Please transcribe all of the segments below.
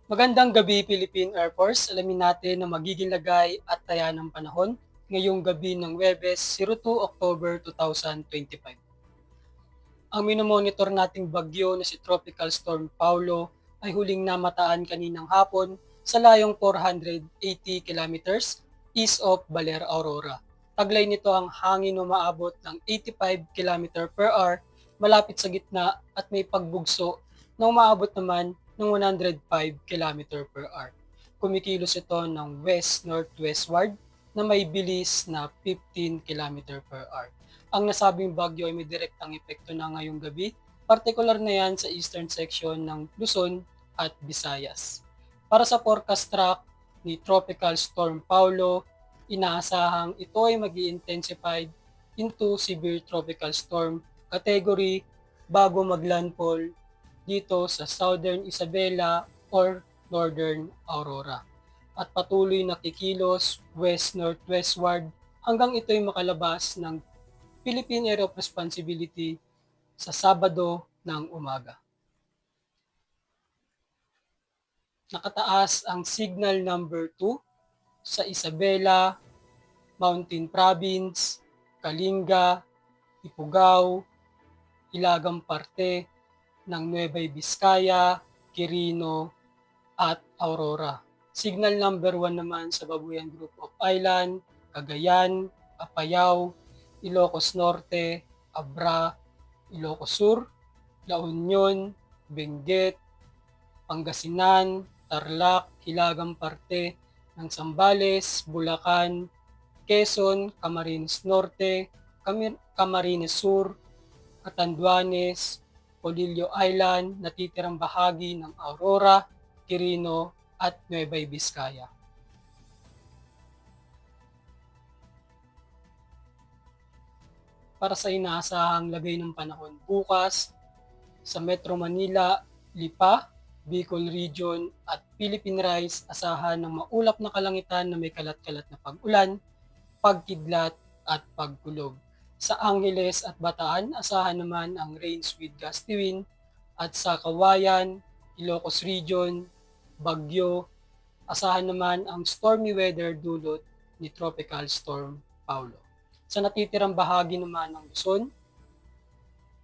Magandang gabi, Philippine Air Force. Alamin natin ang magiging lagay at taya ng panahon ngayong gabi ng Webes, 2 October 2025. Ang minomonitor nating bagyo na si Tropical Storm Paulo ay huling namataan kaninang hapon sa layong 480 kilometers east of Baler, Aurora. Taglay nito ang hangin na umaabot ng 85 km/h malapit sa gitna at may pagbugso na umaabot naman ng 105 km/h. Kumikilos ito ng west-northwestward na may bilis na 15 km/h. Ang nasabing bagyo ay may direktang epekto na ngayong gabi, partikular na yan sa eastern section ng Luzon at Visayas. Para sa forecast track ni Tropical Storm Paulo, inaasahang ito ay mag-i-intensify into severe tropical storm category bago maglandfall dito sa Southern Isabela or Northern Aurora at patuloy na kikilos west-northwestward hanggang ito ay makalabas ng Philippine Area of Responsibility sa Sabado ng umaga. Nakataas ang signal number 2 sa Isabela, Mountain Province, Kalinga, Ifugao, Ilagang parte ng Nueva Vizcaya, Quirino, at Aurora. Signal number 1 naman sa Babuyan Group of Island, Cagayan, Apayao, Ilocos Norte, Abra, Ilocos Sur, La Union, Benguet, Pangasinan, Tarlac, Hilagang parte ng Zambales, Bulacan, Quezon, Camarines Norte, Camarines Sur, Catanduanes, Polillo Island, natitirang bahagi ng Aurora, Quirino, at Nueva Vizcaya. Para sa inaasahang lagay ng panahon bukas, sa Metro Manila, Lipa, Bicol Region at Philippine Rice, asahan ng maulap na kalangitan na may kalat-kalat na pag-ulan, pagkidlat at pagkulog. Sa Angeles at Bataan, asahan naman ang rains with gusty wind at sa Kawayan, Ilocos Region, Bagyo, asahan naman ang stormy weather dulot ni Tropical Storm Paulo. Sa natitirang bahagi naman ng Luzon,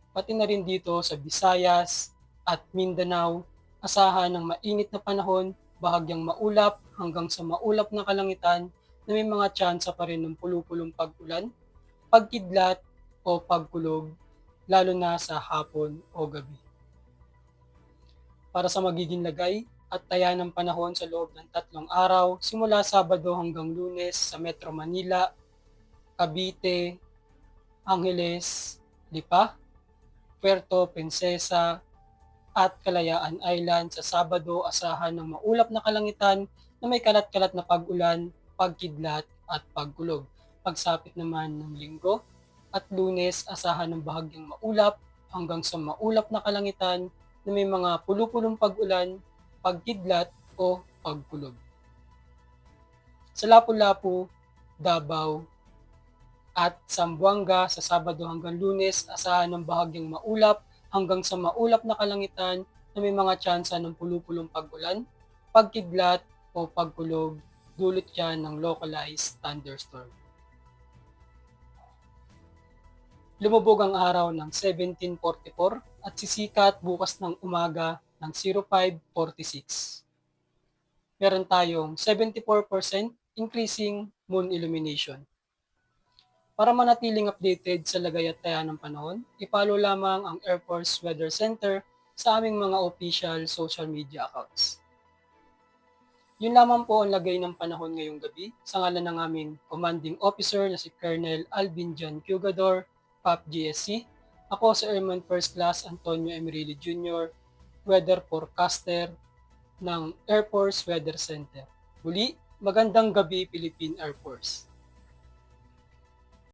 pati na rin dito sa Visayas at Mindanao, asahan ng mainit na panahon, bahagyang maulap hanggang sa maulap na kalangitan na may mga tsansa pa rin ng pulupulong pag-ulan, pagkidlat o pagkulog, lalo na sa hapon o gabi. Para sa magiging lagay at taya ng panahon sa loob ng 3 araw, simula Sabado hanggang Lunes sa Metro Manila, Cavite, Angeles, Lipa, Puerto Princesa, at Kalayaan Island. Sa Sabado, asahan ng maulap na kalangitan na may kalat-kalat na pag-ulan, pagkidlat at pagkulog. Pagsapit naman ng Linggo at Lunes, asahan ng bahagyang maulap hanggang sa maulap na kalangitan na may mga pulupulong pag-ulan, pagkidlat o pagkulog. Sa Lapu-Lapu, Davao, at Zamboanga sa Sabado hanggang Lunes, asahan ng bahagyang maulap hanggang sa maulap na kalangitan na may mga tsansa ng pulupulong pag-ulan, pagkidlat o pagkulog, dulot yan ng localized thunderstorm. Lumubog ang araw ng 17:44 at sisikat bukas ng umaga ng 05:46. Meron tayong 74% increasing moon illumination. Para manatiling updated sa lagay at taya ng panahon, i-follow lamang ang Air Force Weather Center sa aming mga official social media accounts. Yun lamang po ang lagay ng panahon ngayong gabi sa ngalan ng aming commanding officer na si Colonel Alvin John Cugador, PAP GSC. Ako si Airman First Class Antonio Emerili Jr., weather forecaster ng Air Force Weather Center. Muli, magandang gabi Philippine Air Force.